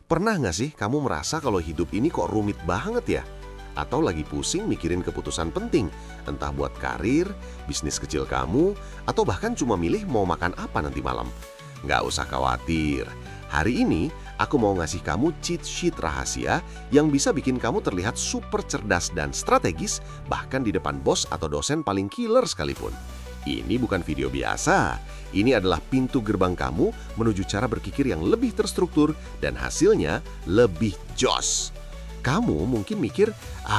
Pernah nggak sih kamu merasa kalau hidup ini kok rumit banget ya? Atau lagi pusing mikirin keputusan penting, entah buat karir, bisnis kecil kamu, atau bahkan cuma milih mau makan apa nanti malam? Nggak usah khawatir. Hari ini, aku mau ngasih kamu cheat sheet rahasia yang bisa bikin kamu terlihat super cerdas dan strategis, bahkan di depan bos atau dosen paling killer sekalipun. Ini bukan video biasa. Ini adalah pintu gerbang kamu menuju cara berpikir yang lebih terstruktur dan hasilnya lebih jos. Kamu mungkin mikir,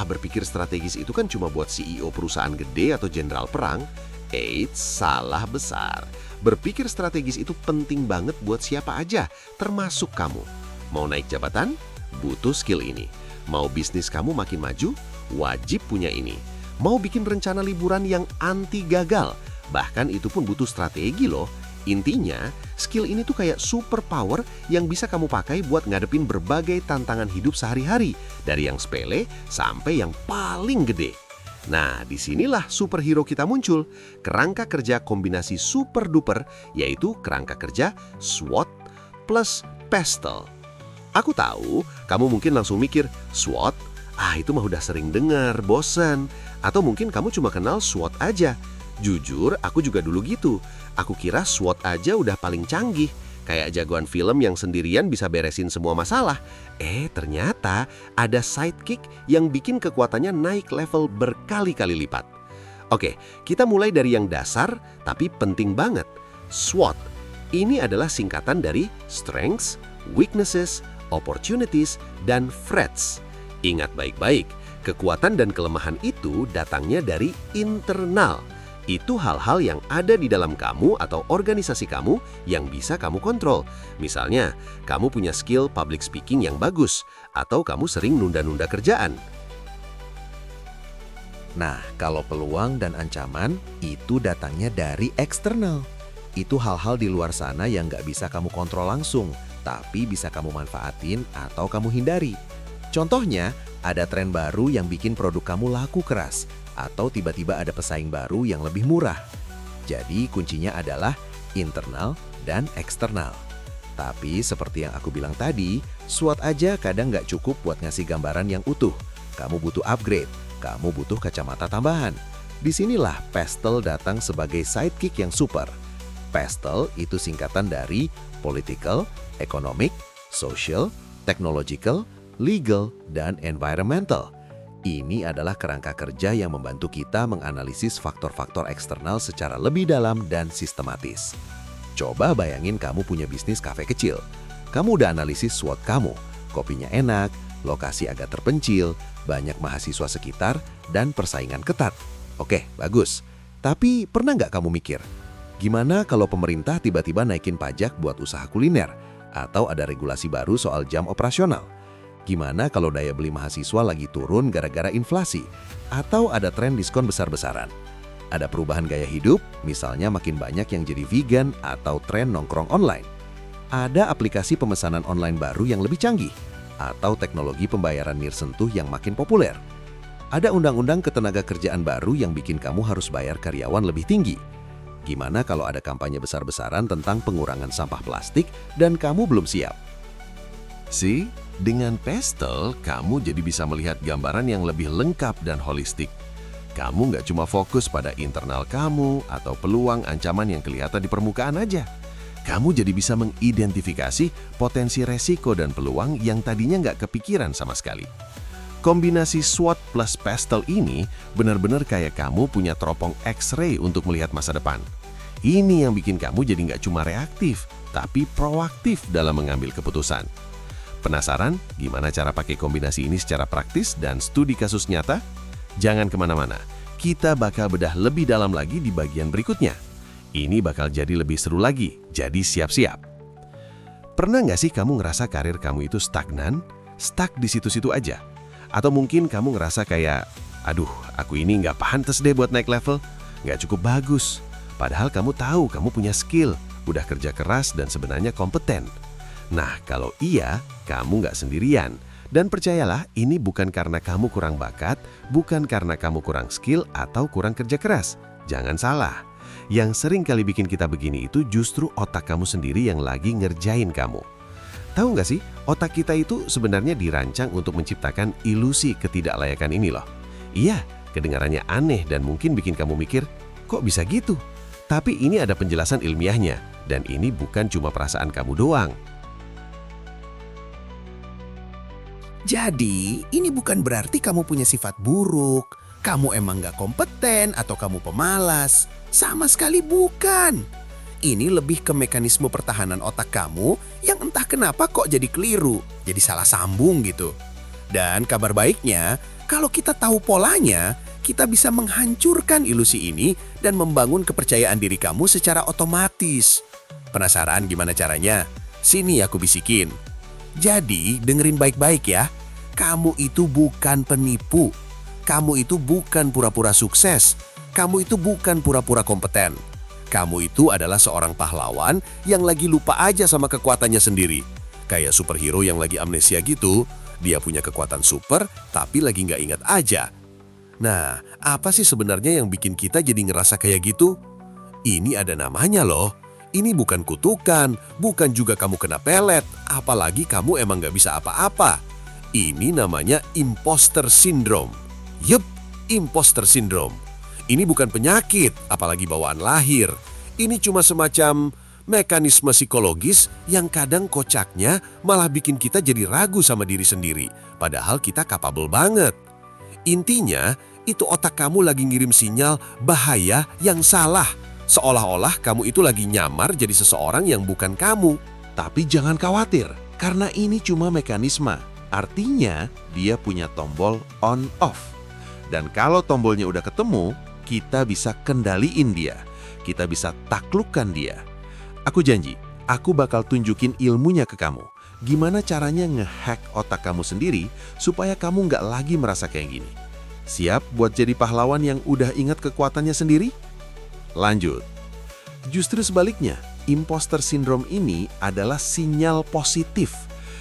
berpikir strategis itu kan cuma buat CEO perusahaan gede atau jenderal perang. Eits, salah besar. Berpikir strategis itu penting banget buat siapa aja, termasuk kamu. Mau naik jabatan? Butuh skill ini. Mau bisnis kamu makin maju? Wajib punya ini. Mau bikin rencana liburan yang anti gagal? Bahkan itu pun butuh strategi loh. Intinya, skill ini tuh kayak super power yang bisa kamu pakai buat ngadepin berbagai tantangan hidup sehari-hari, dari yang sepele sampai yang paling gede. Nah, disinilah superhero kita muncul, kerangka kerja kombinasi super duper, yaitu kerangka kerja SWOT plus PESTEL. Aku tahu, kamu mungkin langsung mikir, SWOT? Itu mah udah sering dengar, bosen. Atau mungkin kamu cuma kenal SWOT aja. Jujur, aku juga dulu gitu. Aku kira SWOT aja udah paling canggih. Kayak jagoan film yang sendirian bisa beresin semua masalah. Ternyata ada sidekick yang bikin kekuatannya naik level berkali-kali lipat. Oke, kita mulai dari yang dasar tapi penting banget. SWOT. Ini adalah singkatan dari Strengths, Weaknesses, Opportunities, dan Threats. Ingat baik-baik, kekuatan dan kelemahan itu datangnya dari internal. Itu hal-hal yang ada di dalam kamu atau organisasi kamu yang bisa kamu kontrol. Misalnya, kamu punya skill public speaking yang bagus, atau kamu sering nunda-nunda kerjaan. Nah, kalau peluang dan ancaman, itu datangnya dari eksternal. Itu hal-hal di luar sana yang nggak bisa kamu kontrol langsung, tapi bisa kamu manfaatin atau kamu hindari. Contohnya, ada tren baru yang bikin produk kamu laku keras, atau tiba-tiba ada pesaing baru yang lebih murah. Jadi kuncinya adalah internal dan eksternal. Tapi seperti yang aku bilang tadi, SWOT aja kadang nggak cukup buat ngasih gambaran yang utuh. Kamu butuh upgrade, kamu butuh kacamata tambahan. Disinilah PESTEL datang sebagai sidekick yang super. PESTEL itu singkatan dari Political, Economic, Social, Technological, Legal, dan Environmental. Ini adalah kerangka kerja yang membantu kita menganalisis faktor-faktor eksternal secara lebih dalam dan sistematis. Coba bayangin kamu punya bisnis kafe kecil. Kamu udah analisis SWOT kamu, kopinya enak, lokasi agak terpencil, banyak mahasiswa sekitar, dan persaingan ketat. Oke, bagus. Tapi pernah nggak kamu mikir, gimana kalau pemerintah tiba-tiba naikin pajak buat usaha kuliner? Atau ada regulasi baru soal jam operasional? Gimana kalau daya beli mahasiswa lagi turun gara-gara inflasi? Atau ada tren diskon besar-besaran? Ada perubahan gaya hidup, misalnya makin banyak yang jadi vegan atau tren nongkrong online. Ada aplikasi pemesanan online baru yang lebih canggih, atau teknologi pembayaran nirsentuh yang makin populer. Ada undang-undang ketenaga kerjaan baru yang bikin kamu harus bayar karyawan lebih tinggi. Gimana kalau ada kampanye besar-besaran tentang pengurangan sampah plastik dan kamu belum siap? Dengan PESTEL, kamu jadi bisa melihat gambaran yang lebih lengkap dan holistik. Kamu nggak cuma fokus pada internal kamu atau peluang ancaman yang kelihatan di permukaan aja. Kamu jadi bisa mengidentifikasi potensi resiko dan peluang yang tadinya nggak kepikiran sama sekali. Kombinasi SWOT plus PESTEL ini benar-benar kayak kamu punya teropong X-ray untuk melihat masa depan. Ini yang bikin kamu jadi nggak cuma reaktif, tapi proaktif dalam mengambil keputusan. Penasaran gimana cara pakai kombinasi ini secara praktis dan studi kasus nyata? Jangan kemana-mana, kita bakal bedah lebih dalam lagi di bagian berikutnya. Ini bakal jadi lebih seru lagi, jadi siap-siap. Pernah nggak sih kamu ngerasa karir kamu itu stagnan? Stuck di situ-situ aja? Atau mungkin kamu ngerasa kayak, aku ini nggak pantas deh buat naik level, nggak cukup bagus. Padahal kamu tahu kamu punya skill, udah kerja keras dan sebenarnya kompeten. Nah, kalau iya, kamu nggak sendirian. Dan percayalah, ini bukan karena kamu kurang bakat, bukan karena kamu kurang skill atau kurang kerja keras. Jangan salah. Yang sering kali bikin kita begini itu justru otak kamu sendiri yang lagi ngerjain kamu. Tahu nggak sih, otak kita itu sebenarnya dirancang untuk menciptakan ilusi ketidaklayakan ini loh. Iya, kedengarannya aneh dan mungkin bikin kamu mikir, kok bisa gitu? Tapi ini ada penjelasan ilmiahnya, dan ini bukan cuma perasaan kamu doang. Jadi, ini bukan berarti kamu punya sifat buruk, kamu emang gak kompeten atau kamu pemalas. Sama sekali bukan. Ini lebih ke mekanisme pertahanan otak kamu yang entah kenapa kok jadi keliru, jadi salah sambung gitu. Dan kabar baiknya, kalau kita tahu polanya, kita bisa menghancurkan ilusi ini dan membangun kepercayaan diri kamu secara otomatis. Penasaran gimana caranya? Sini aku bisikin. Jadi, dengerin baik-baik ya. Kamu itu bukan penipu. Kamu itu bukan pura-pura sukses. Kamu itu bukan pura-pura kompeten. Kamu itu adalah seorang pahlawan yang lagi lupa aja sama kekuatannya sendiri. Kayak superhero yang lagi amnesia gitu. Dia punya kekuatan super, tapi lagi nggak ingat aja. Nah, apa sih sebenarnya yang bikin kita jadi ngerasa kayak gitu? Ini ada namanya loh. Ini bukan kutukan, bukan juga kamu kena pelet, apalagi kamu emang gak bisa apa-apa. Ini namanya imposter syndrome. Yup, imposter syndrome. Ini bukan penyakit, apalagi bawaan lahir. Ini cuma semacam mekanisme psikologis yang kadang kocaknya malah bikin kita jadi ragu sama diri sendiri. Padahal kita kapabel banget. Intinya, itu otak kamu lagi ngirim sinyal bahaya yang salah. Seolah-olah kamu itu lagi nyamar jadi seseorang yang bukan kamu. Tapi jangan khawatir, karena ini cuma mekanisme. Artinya, dia punya tombol on-off. Dan kalau tombolnya udah ketemu, kita bisa kendaliin dia. Kita bisa taklukkan dia. Aku janji, aku bakal tunjukin ilmunya ke kamu. Gimana caranya ngehack otak kamu sendiri supaya kamu nggak lagi merasa kayak gini. Siap buat jadi pahlawan yang udah ingat kekuatannya sendiri? Lanjut. Justru sebaliknya, imposter syndrome ini adalah sinyal positif.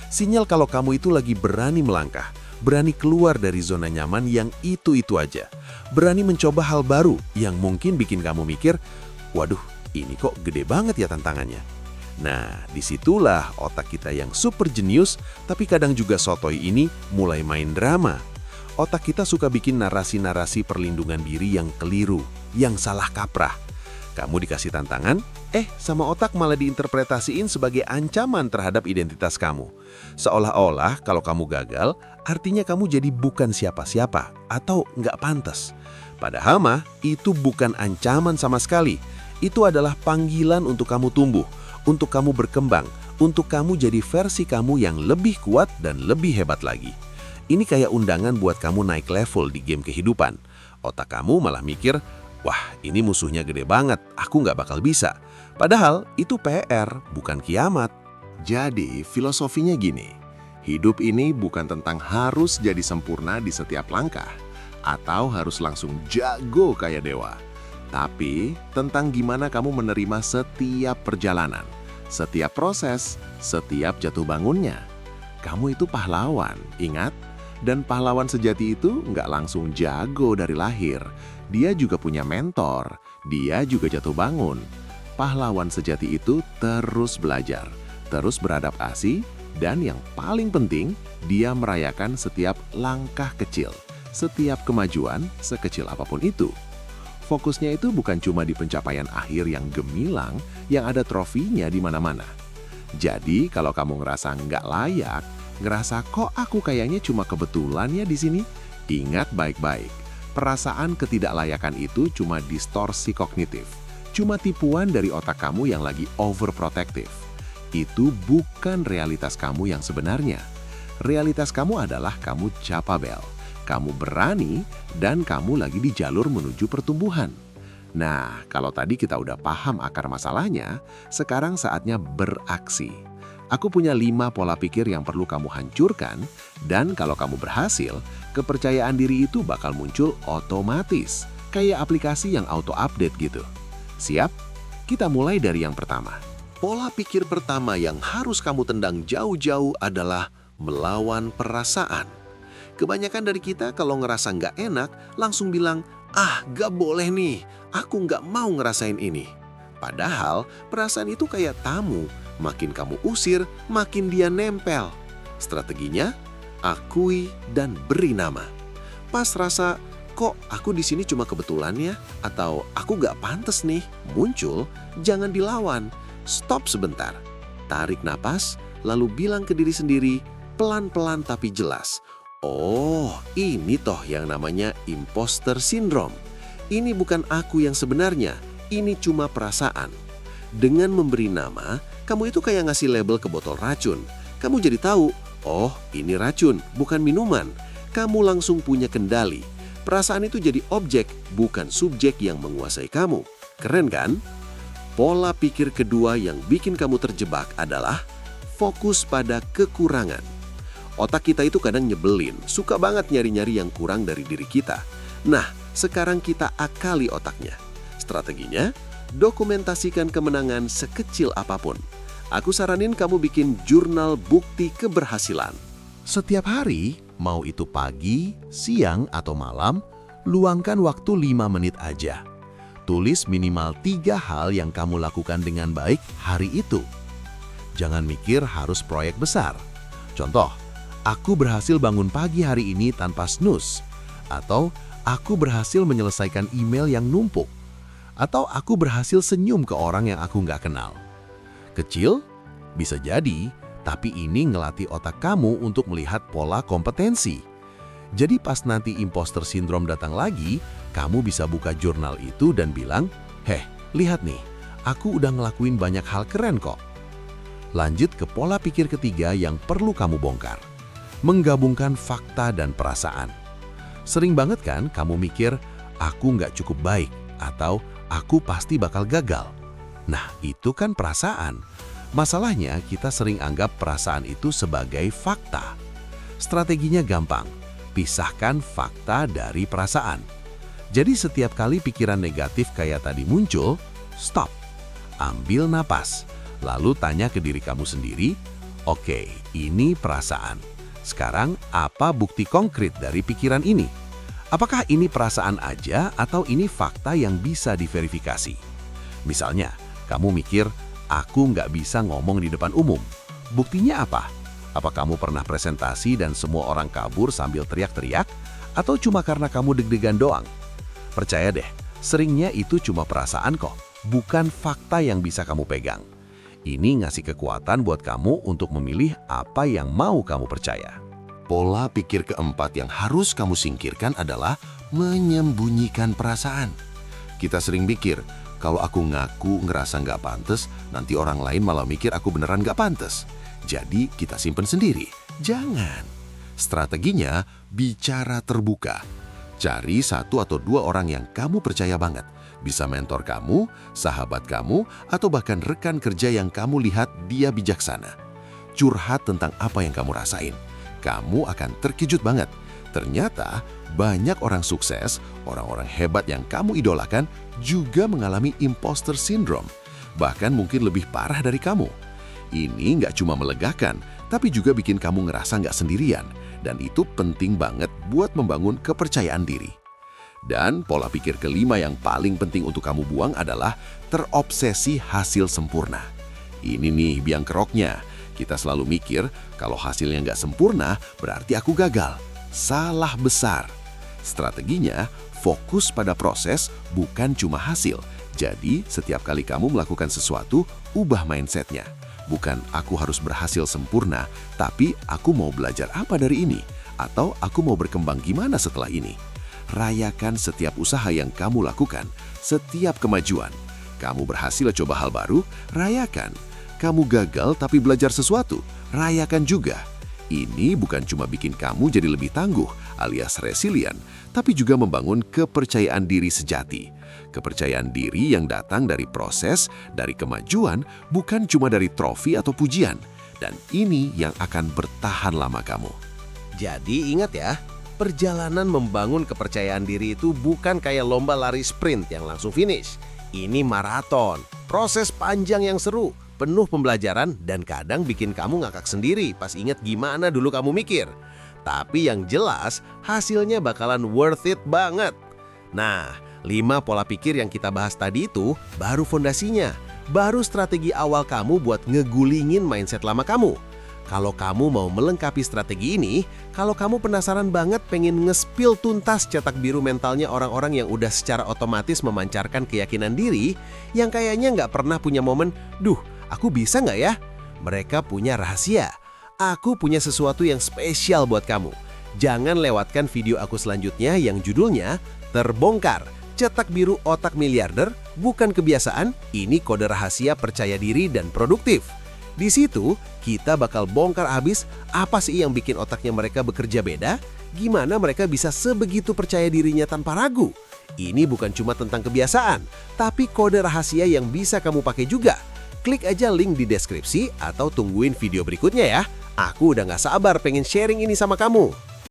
Sinyal kalau kamu itu lagi berani melangkah, berani keluar dari zona nyaman yang itu-itu aja. Berani mencoba hal baru yang mungkin bikin kamu mikir, waduh, ini kok gede banget ya tantangannya. Nah, disitulah otak kita yang super jenius, tapi kadang juga sotoy ini mulai main drama. Otak kita suka bikin narasi-narasi perlindungan diri yang keliru, yang salah kaprah. Kamu dikasih tantangan, sama otak malah diinterpretasiin sebagai ancaman terhadap identitas kamu. Seolah-olah kalau kamu gagal, artinya kamu jadi bukan siapa-siapa atau nggak pantas. Padahal mah, itu bukan ancaman sama sekali. Itu adalah panggilan untuk kamu tumbuh, untuk kamu berkembang, untuk kamu jadi versi kamu yang lebih kuat dan lebih hebat lagi. Ini kayak undangan buat kamu naik level di game kehidupan. Otak kamu malah mikir, wah ini musuhnya gede banget, aku nggak bakal bisa. Padahal itu PR, bukan kiamat. Jadi filosofinya gini, hidup ini bukan tentang harus jadi sempurna di setiap langkah, atau harus langsung jago kayak dewa. Tapi tentang gimana kamu menerima setiap perjalanan, setiap proses, setiap jatuh bangunnya. Kamu itu pahlawan, ingat? Dan pahlawan sejati itu nggak langsung jago dari lahir. Dia juga punya mentor, dia juga jatuh bangun. Pahlawan sejati itu terus belajar, terus beradaptasi, dan yang paling penting, dia merayakan setiap langkah kecil, setiap kemajuan sekecil apapun itu. Fokusnya itu bukan cuma di pencapaian akhir yang gemilang, yang ada trofinya di mana-mana. Jadi kalau kamu ngerasa nggak layak, ngerasa kok aku kayaknya cuma kebetulan ya di sini, ingat baik-baik. Perasaan ketidaklayakan itu cuma distorsi kognitif, cuma tipuan dari otak kamu yang lagi overprotective. Itu bukan realitas kamu yang sebenarnya. Realitas kamu adalah kamu capable, kamu berani, dan kamu lagi di jalur menuju pertumbuhan. Nah, kalau tadi kita udah paham akar masalahnya, sekarang saatnya beraksi. Aku punya 5 pola pikir yang perlu kamu hancurkan, dan kalau kamu berhasil, kepercayaan diri itu bakal muncul otomatis, kayak aplikasi yang auto-update gitu. Siap? Kita mulai dari yang pertama. Pola pikir pertama yang harus kamu tendang jauh-jauh adalah melawan perasaan. Kebanyakan dari kita kalau ngerasa nggak enak, langsung bilang, nggak boleh nih, aku nggak mau ngerasain ini. Padahal perasaan itu kayak tamu, Makin kamu usir, makin dia nempel. Strateginya, akui dan beri nama. Pas rasa, kok aku di sini cuma kebetulan ya? Atau aku gak pantas nih muncul, jangan dilawan. Stop sebentar. Tarik napas, lalu bilang ke diri sendiri, pelan-pelan tapi jelas. Oh, ini toh yang namanya imposter syndrome. Ini bukan aku yang sebenarnya, ini cuma perasaan. Dengan memberi nama, kamu itu kayak ngasih label ke botol racun. Kamu jadi tahu, oh ini racun, bukan minuman. Kamu langsung punya kendali. Perasaan itu jadi objek, bukan subjek yang menguasai kamu. Keren kan? Pola pikir kedua yang bikin kamu terjebak adalah fokus pada kekurangan. Otak kita itu kadang nyebelin, suka banget nyari-nyari yang kurang dari diri kita. Nah, sekarang kita akali otaknya. Strateginya, dokumentasikan kemenangan sekecil apapun. Aku saranin kamu bikin jurnal bukti keberhasilan. Setiap hari, mau itu pagi, siang, atau malam, luangkan waktu 5 menit aja. Tulis minimal 3 hal yang kamu lakukan dengan baik hari itu. Jangan mikir harus proyek besar. Contoh, aku berhasil bangun pagi hari ini tanpa snooze. Atau, aku berhasil menyelesaikan email yang numpuk. Atau, aku berhasil senyum ke orang yang aku nggak kenal. Kecil? Bisa jadi, tapi ini ngelatih otak kamu untuk melihat pola kompetensi. Jadi pas nanti imposter syndrome datang lagi, kamu bisa buka jurnal itu dan bilang, "Heh, lihat nih, aku udah ngelakuin banyak hal keren kok." Lanjut ke pola pikir ketiga yang perlu kamu bongkar. Menggabungkan fakta dan perasaan. Sering banget kan kamu mikir, aku nggak cukup baik, atau aku pasti bakal gagal. Nah, itu kan perasaan. Masalahnya, kita sering anggap perasaan itu sebagai fakta. Strateginya gampang, pisahkan fakta dari perasaan. Jadi setiap kali pikiran negatif kayak tadi muncul, stop. Ambil napas, lalu tanya ke diri kamu sendiri, oke, ini perasaan. Sekarang, apa bukti konkret dari pikiran ini? Apakah ini perasaan aja atau ini fakta yang bisa diverifikasi? Misalnya, kamu mikir, aku nggak bisa ngomong di depan umum. Buktinya apa? Apa kamu pernah presentasi dan semua orang kabur sambil teriak-teriak? Atau cuma karena kamu deg-degan doang? Percaya deh, seringnya itu cuma perasaan kok, bukan fakta yang bisa kamu pegang. Ini ngasih kekuatan buat kamu untuk memilih apa yang mau kamu percaya. Pola pikir keempat yang harus kamu singkirkan adalah menyembunyikan perasaan. Kita sering pikir, kalau aku ngaku ngerasa nggak pantas, nanti orang lain malah mikir aku beneran nggak pantas. Jadi kita simpen sendiri. Jangan. Strateginya, bicara terbuka. Cari 1 atau 2 orang yang kamu percaya banget. Bisa mentor kamu, sahabat kamu, atau bahkan rekan kerja yang kamu lihat dia bijaksana. Curhat tentang apa yang kamu rasain. Kamu akan terkejut banget. Ternyata banyak orang sukses, orang-orang hebat yang kamu idolakan juga mengalami imposter syndrome. Bahkan mungkin lebih parah dari kamu. Ini nggak cuma melegakan, tapi juga bikin kamu ngerasa nggak sendirian. Dan itu penting banget buat membangun kepercayaan diri. Dan pola pikir kelima yang paling penting untuk kamu buang adalah terobsesi hasil sempurna. Ini nih biang keroknya. Kita selalu mikir, kalau hasilnya nggak sempurna, berarti aku gagal. Salah besar. Strateginya, fokus pada proses, bukan cuma hasil. Jadi, setiap kali kamu melakukan sesuatu, ubah mindsetnya. Bukan aku harus berhasil sempurna, tapi aku mau belajar apa dari ini? Atau aku mau berkembang gimana setelah ini? Rayakan setiap usaha yang kamu lakukan, setiap kemajuan. Kamu berhasil coba hal baru, rayakan. Kamu gagal tapi belajar sesuatu, rayakan juga. Ini bukan cuma bikin kamu jadi lebih tangguh alias resilient, tapi juga membangun kepercayaan diri sejati. Kepercayaan diri yang datang dari proses, dari kemajuan, bukan cuma dari trofi atau pujian. Dan ini yang akan bertahan lama kamu. Jadi ingat ya, perjalanan membangun kepercayaan diri itu bukan kayak lomba lari sprint yang langsung finish. Ini maraton, proses panjang yang seru, penuh pembelajaran dan kadang bikin kamu ngakak sendiri pas inget gimana dulu kamu mikir. Tapi yang jelas hasilnya bakalan worth it banget. Nah, 5 pola pikir yang kita bahas tadi itu baru fondasinya. baru strategi awal kamu buat ngegulingin mindset lama kamu. Kalau kamu mau melengkapi strategi ini, kalau kamu penasaran banget pengen nge-spill tuntas cetak biru mentalnya orang-orang yang udah secara otomatis memancarkan keyakinan diri, yang kayaknya nggak pernah punya momen, duh, aku bisa nggak ya? Mereka punya rahasia. Aku punya sesuatu yang spesial buat kamu. Jangan lewatkan video aku selanjutnya yang judulnya Terbongkar, Cetak Biru Otak Miliarder, Bukan Kebiasaan, Ini Kode Rahasia Percaya Diri dan Produktif. Di situ, kita bakal bongkar habis apa sih yang bikin otaknya mereka bekerja beda, gimana mereka bisa sebegitu percaya dirinya tanpa ragu. Ini bukan cuma tentang kebiasaan, tapi kode rahasia yang bisa kamu pakai juga. Klik aja link di deskripsi atau tungguin video berikutnya ya. Aku udah gak sabar pengen sharing ini sama kamu.